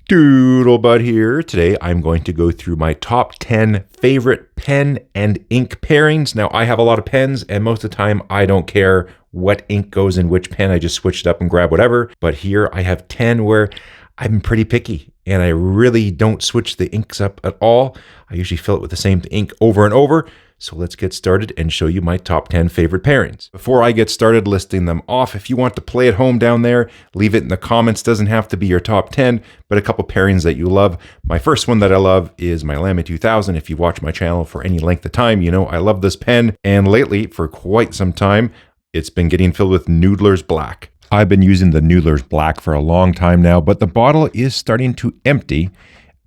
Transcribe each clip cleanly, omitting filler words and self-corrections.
Doodlebud here. Today I'm going to go through my top 10 favorite pen and ink pairings. Now I have a lot of pens and most of the time I don't care what ink goes in which pen. I just switch it up and grab whatever. But here I have 10 where I'm pretty picky and I really don't switch the inks up at all. I usually fill it with the same ink over and over. So let's get started and show you my top 10 favorite pairings. Before I get started listing them off, if you want to play at home down there, leave it in the comments. Doesn't have to be your top 10, but a couple pairings that you love. My first one that I love is my Lamy 2000. If you've watched my channel for any length of time, you know I love this pen. And lately, for quite some time, it's been getting filled with Noodlers Black. I've been using the Noodlers Black for a long time now, but the bottle is starting to empty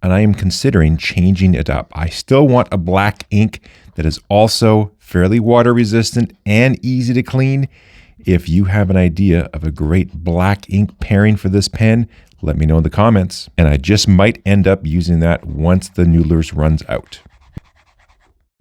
and I am considering changing it up. I still want a black ink that is also fairly water resistant and easy to clean. If you have an idea of a great black ink pairing for this pen, let me know in the comments. And I just might end up using that once the Noodlers runs out.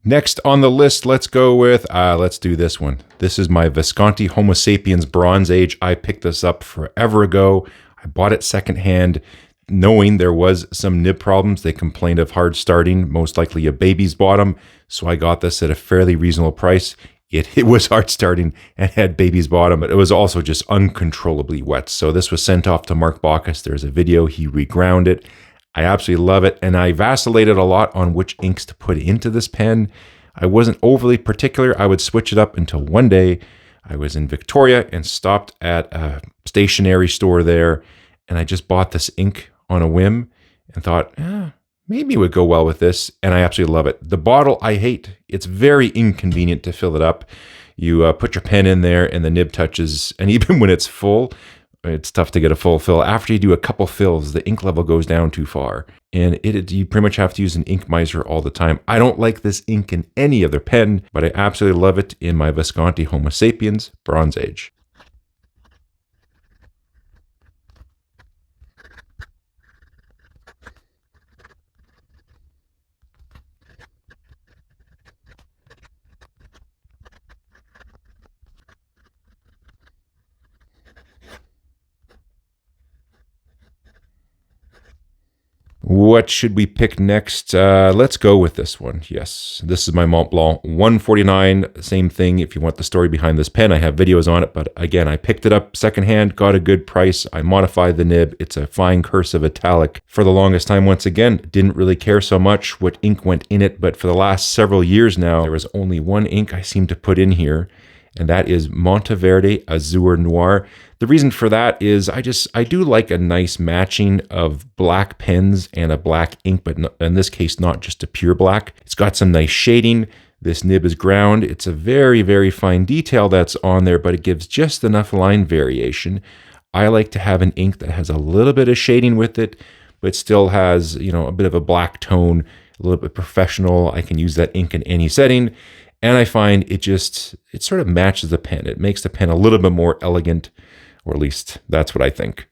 Next on the list, let's go with, let's do this one. This is my Visconti Homo Sapiens Bronze Age. I picked this up forever ago. I bought it secondhand, knowing there was some nib problems. They complained of hard starting, most likely a baby's bottom. So I got this at a fairly reasonable price. It was hard starting and had baby's bottom, but it was also just uncontrollably wet. So this was sent off to Mark Bacchus. There's a video, he reground it. I absolutely love it. And I vacillated a lot on which inks to put into this pen. I wasn't overly particular. I would switch it up until one day I was in Victoria and stopped at a stationery store there. And I just bought this ink on a whim and thought, maybe it would go well with this. And I absolutely love it. The bottle I hate. It's very inconvenient to fill it up. You put your pen in there and the nib touches. And even when it's full, it's tough to get a full fill. After you do a couple fills, the ink level goes down too far. And you pretty much have to use an ink miser all the time. I don't like this ink in any other pen, but I absolutely love it in my Visconti Homo Sapiens Bronze Age. What should we pick next? Let's go with this one. Yes, this is my Mont Blanc 149. Same thing. If you want the story behind this pen, I have videos on it. But again, I picked it up secondhand, got a good price. I modified the nib. It's a fine cursive italic. For the longest time, once again, didn't really care so much what ink went in it. But for the last several years now, there was only one ink I seem to put in here, and that is Monteverde Azure Noir. The reason for that is I do like a nice matching of black pens and a black ink, but in this case, not just a pure black. It's got some nice shading. This nib is ground. It's a very, very fine detail that's on there, but it gives just enough line variation. I like to have an ink that has a little bit of shading with it, but still has, a bit of a black tone, a little bit professional. I can use that ink in any setting. And I find it sort of matches the pen. It makes the pen a little bit more elegant, or at least that's what I think.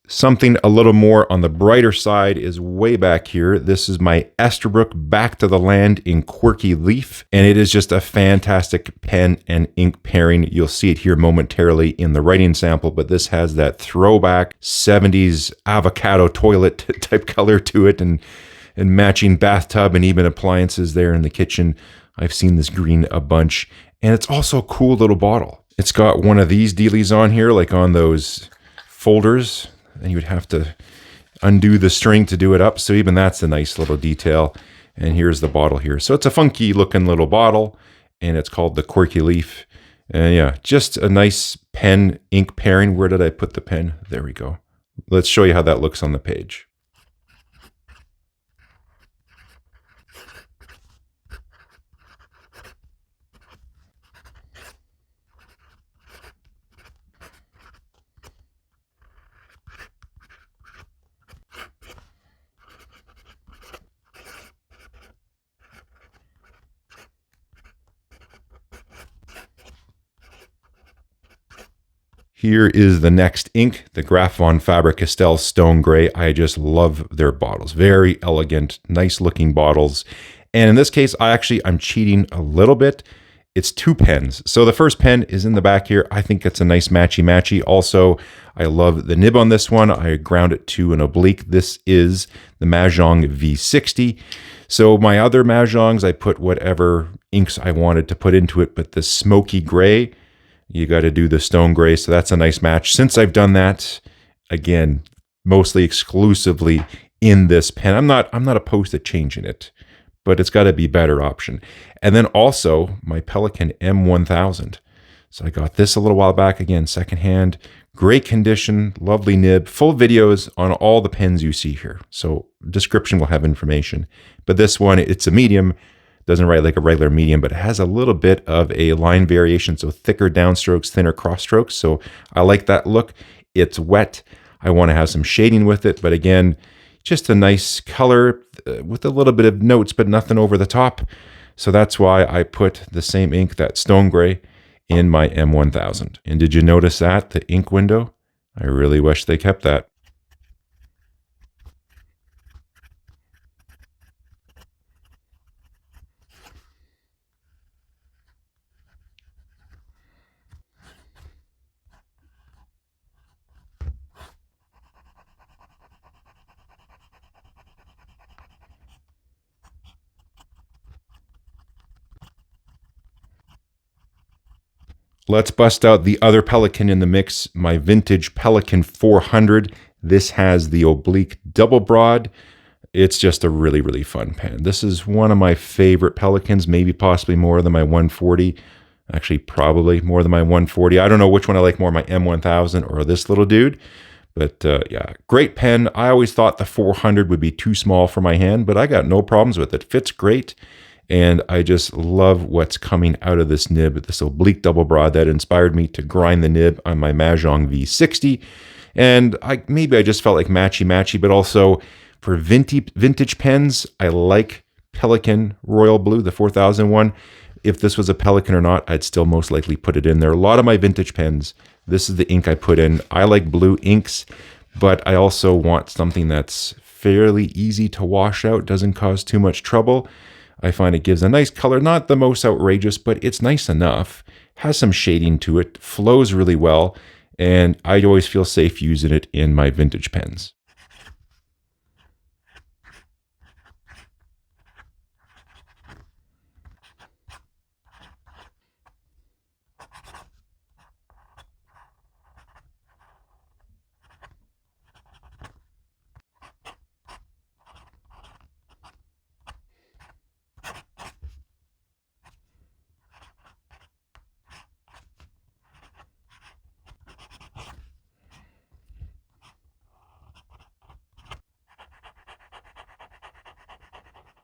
Something a little more on the brighter side is way back here. This is my Esterbrook Back to the Land in Quirky Leaf, and it is just a fantastic pen and ink pairing. You'll see it here momentarily in the writing sample, but this has that throwback 70s avocado toilet type color to it, and matching bathtub and even appliances there in the kitchen. I've seen this green a bunch, and it's also a cool little bottle. It's got one of these dealies on here, like on those folders. And you would have to undo the string to do it up. So even that's a nice little detail. And here's the bottle here. So it's a funky looking little bottle, and it's called the Quirky Leaf. And yeah, just a nice pen ink pairing. Where did I put the pen? There we go. Let's show you how that looks on the page. Here is the next ink, the Grafon Faber-Castell Stone Gray. I just love their bottles. Very elegant, nice looking bottles. And in this case, I'm cheating a little bit. It's 2 pens. So the first pen is in the back here. I think it's a nice matchy-matchy. Also, I love the nib on this one. I ground it to an oblique. This is the Majohn V60. So my other Majohns, I put whatever inks I wanted to put into it, but the smoky gray, you got to do the stone gray. So that's a nice match. Since I've done that, again, mostly exclusively in this pen. I'm not opposed to changing it, but it's got to be a better option. And then also my Pelikan M1000. So I got this a little while back, again, secondhand, great condition, lovely nib, full videos on all the pens you see here. So description will have information. But this one, it's a medium, doesn't write like a regular medium, but it has a little bit of a line variation. So thicker downstrokes, thinner cross strokes. So I like that look. It's wet. I want to have some shading with it. But again, just a nice color with a little bit of notes, but nothing over the top. So that's why I put the same ink, that stone gray, in my M1000. And did you notice that, the ink window? I really wish they kept that. Let's bust out the other Pelikan in the mix, my vintage Pelikan 400. This has the oblique double broad. It's just a really, really fun pen. This is one of my favorite Pelikans, maybe possibly more than my 140. Actually, probably more than my 140. I don't know which one I like more, my M1000 or this little dude. But yeah, great pen. I always thought the 400 would be too small for my hand, but I got no problems with it. Fits great. And I just love what's coming out of this nib, this oblique double broad that inspired me to grind the nib on my Majohn V60. And maybe I just felt like matchy-matchy, but also for vintage pens, I like Pelikan Royal Blue, the 4001. If this was a Pelikan or not, I'd still most likely put it in there. A lot of my vintage pens, this is the ink I put in. I like blue inks, but I also want something that's fairly easy to wash out, doesn't cause too much trouble. I find it gives a nice color, not the most outrageous, but it's nice enough, has some shading to it, flows really well, and I always feel safe using it in my vintage pens.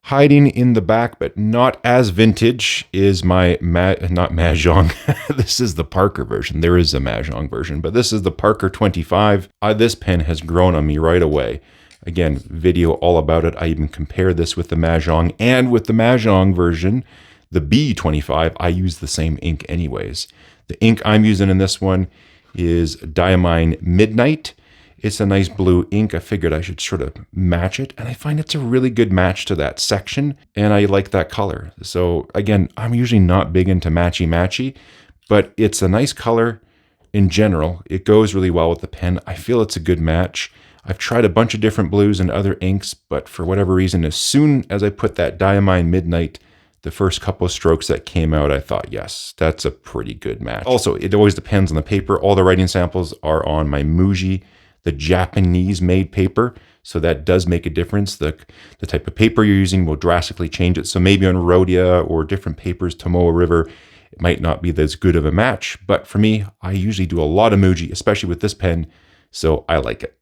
Hiding in the back, but not as vintage, is my, not Majohn. This is the Parker version. There is a Majohn version, but this is the Parker 25. This pen has grown on me right away. Again, video all about it. I even compared this with the Majohn, and with the Majohn version, the B25, I use the same ink anyways. The ink I'm using in this one is Diamine Midnight. It's a nice blue ink. I figured I should sort of match it, and I find it's a really good match to that section, and I like that color. So again, I'm usually not big into matchy-matchy, but it's a nice color in general. It goes really well with the pen. I feel it's a good match. I've tried a bunch of different blues and other inks, but for whatever reason, as soon as I put that Diamine Midnight, the first couple of strokes that came out, I thought, yes, that's a pretty good match. Also, it always depends on the paper. All the writing samples are on my Muji, the Japanese-made paper, so that does make a difference. The type of paper you're using will drastically change it. So maybe on Rhodia or different papers, Tomoe River, it might not be as good of a match. But for me, I usually do a lot of Muji, especially with this pen, so I like it.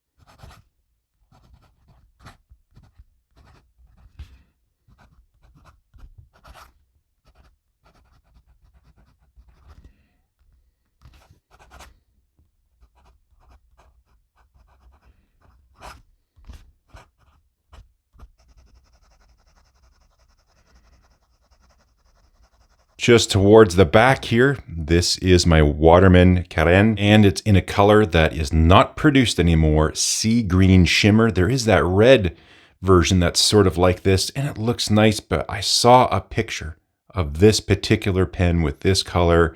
Just towards the back here, this is my Waterman Carene, and it's in a color that is not produced anymore, sea green shimmer. There is that red version that's sort of like this, and it looks nice, but I saw a picture of this particular pen with this color,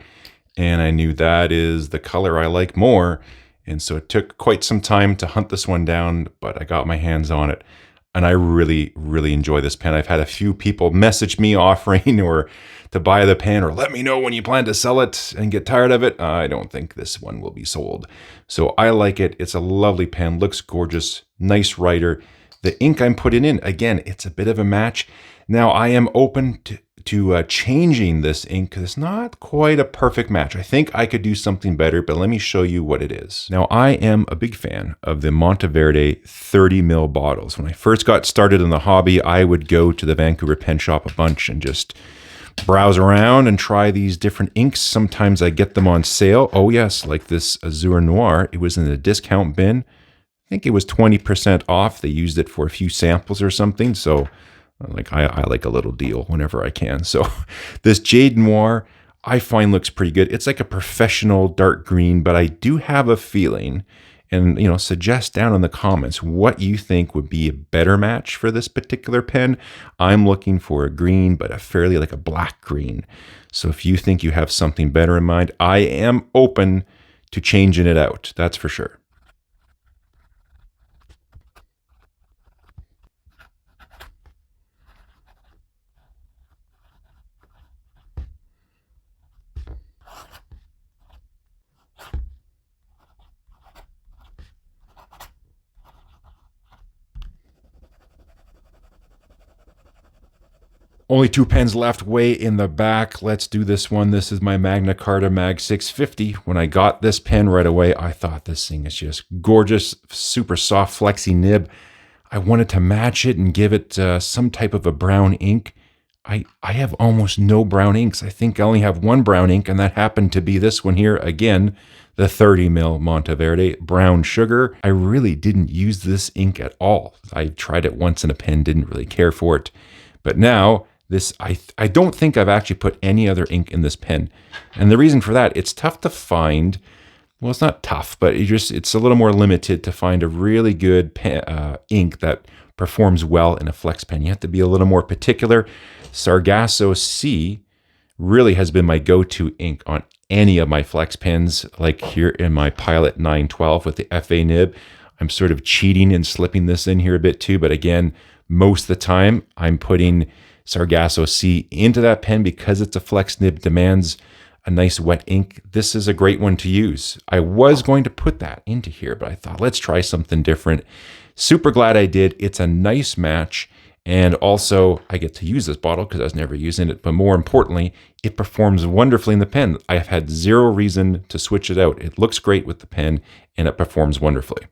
and I knew that is the color I like more. And so it took quite some time to hunt this one down, but I got my hands on it. And I really, really enjoy this pen. I've had a few people message me offering or to buy the pen or let me know when you plan to sell it and get tired of it. I don't think this one will be sold. So I like it. It's a lovely pen, looks gorgeous, nice writer. The ink I'm putting in, again, it's a bit of a match. Now I am open to changing this ink because it's not quite a perfect match. I think I could do something better, but let me show you what it is. Now I am a big fan of the Monteverde 30 ml bottles. When I first got started in the hobby, I would go to the Vancouver pen shop a bunch and just browse around and try these different inks. Sometimes I get them on sale. Oh yes, like this Azure Noir. It was in the discount bin. I think it was 20% off. They used it for a few samples or something. So like I like a little deal whenever I can. So this Jade Noir I find looks pretty good. It's like a professional dark green, but I do have a feeling, and suggest down in the comments what you think would be a better match for this particular pen. I'm looking for a green, but a fairly like a black green. So if you think you have something better in mind, I am open to changing it out. That's for sure. Only 2 pens left way in the back. Let's do this one. This is my Magna Carta Mag 650. When I got this pen right away, I thought this thing is just gorgeous, super soft, flexy nib. I wanted to match it and give it some type of a brown ink. I have almost no brown inks. I think I only have one brown ink, and that happened to be this one here. Again, the 30 ml Monteverde brown sugar. I really didn't use this ink at all. I tried it once in a pen, didn't really care for it. But now, this, I don't think I've actually put any other ink in this pen. And the reason for that, it's tough to find. Well, it's not tough, but it's a little more limited to find a really good ink that performs well in a flex pen. You have to be a little more particular. Sargasso C really has been my go-to ink on any of my flex pens, like here in my Pilot 912 with the FA nib. I'm sort of cheating and slipping this in here a bit too, but again, most of the time I'm putting Sargasso C into that pen because it's a flex nib, demands a nice wet ink. This is a great one to use. I was going to put that into here, but I thought, let's try something different. Super glad I did. It's a nice match. And also I get to use this bottle because I was never using it. But more importantly, it performs wonderfully in the pen. I have had zero reason to switch it out. It looks great with the pen and it performs wonderfully.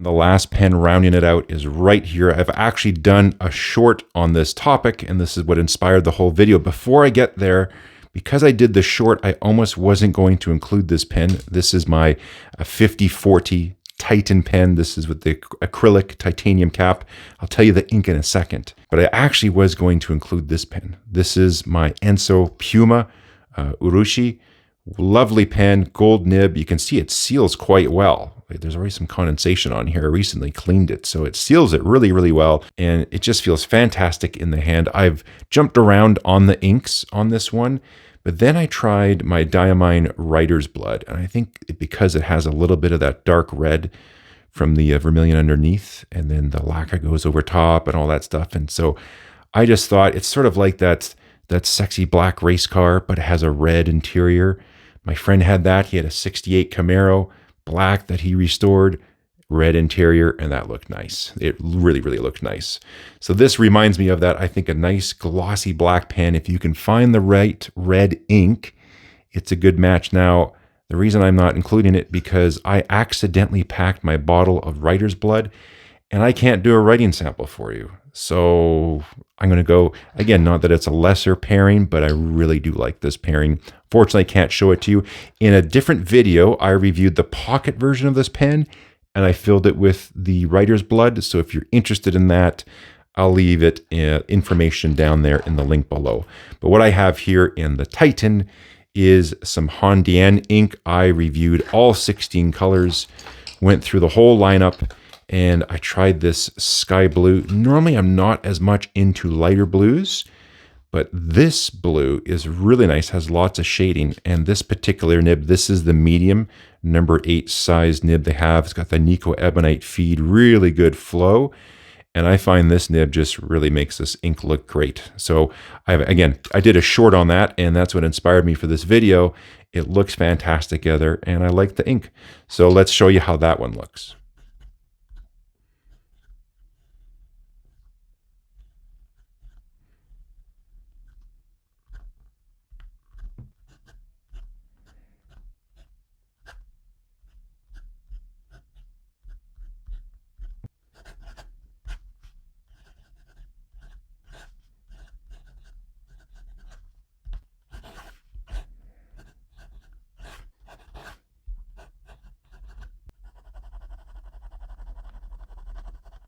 The last pen rounding it out is right here. I've actually done a short on this topic, and this is what inspired the whole video. Before I get there, because I did the short, I almost wasn't going to include this pen. This is my 5040 Titan pen. This is with the acrylic titanium cap. I'll tell you the ink in a second. But I actually was going to include this pen. This is my Enso Puma Urushi. Lovely pen, gold nib. You can see it seals quite well. There's already some condensation on here. I recently cleaned it, so it seals it really, really well, and it just feels fantastic in the hand. I've jumped around on the inks on this one, but then I tried my Diamine Writer's Blood, and I think because it has a little bit of that dark red from the vermilion underneath, and then the lacquer goes over top and all that stuff, and so I just thought it's sort of like that sexy black race car, but it has a red interior. My friend had that. He had a 68 Camaro black that he restored. red interior, and that looked nice. It really, really looked nice. So this reminds me of that. I think a nice glossy black pen. If you can find the right red ink, it's a good match. Now, the reason I'm not including it because I accidentally packed my bottle of writer's blood, and I can't do a writing sample for you. So I'm going to go, again, not that it's a lesser pairing, but I really do like this pairing. Fortunately, I can't show it to you. In a different video, I reviewed the pocket version of this pen, and I filled it with the writer's blood. So if you're interested in that, I'll leave it information down there in the link below. But what I have here in the Titan is some Hongdian ink. I reviewed all 16 colors, went through the whole lineup, and I tried this sky blue. Normally, I'm not as much into lighter blues, but this blue is really nice, has lots of shading. And this particular nib, this is the medium, number 8 size nib they have. It's got the Nico Ebonite feed, really good flow. And I find this nib just really makes this ink look great. So I did a short on that, and that's what inspired me for this video. It looks fantastic together, and I like the ink. So let's show you how that one looks.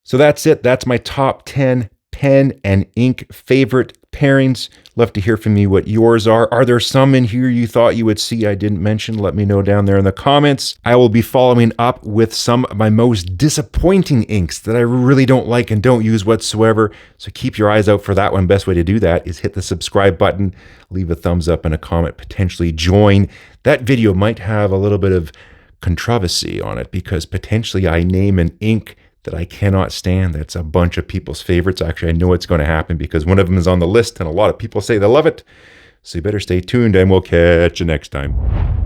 So that's it. That's my top 10 pen and ink favorite pairings. Love to hear from you what yours are. Are there some in here you thought you would see I didn't mention? Let me know down there in the comments. I will be following up with some of my most disappointing inks that I really don't like and don't use whatsoever. So keep your eyes out for that one. Best way to do that is hit the subscribe button, leave a thumbs up and a comment, potentially join. That video might have a little bit of controversy on it because potentially I name an ink that I cannot stand. That's a bunch of people's favorites. Actually, I know it's going to happen because one of them is on the list and a lot of people say they love it. So you better stay tuned and we'll catch you next time.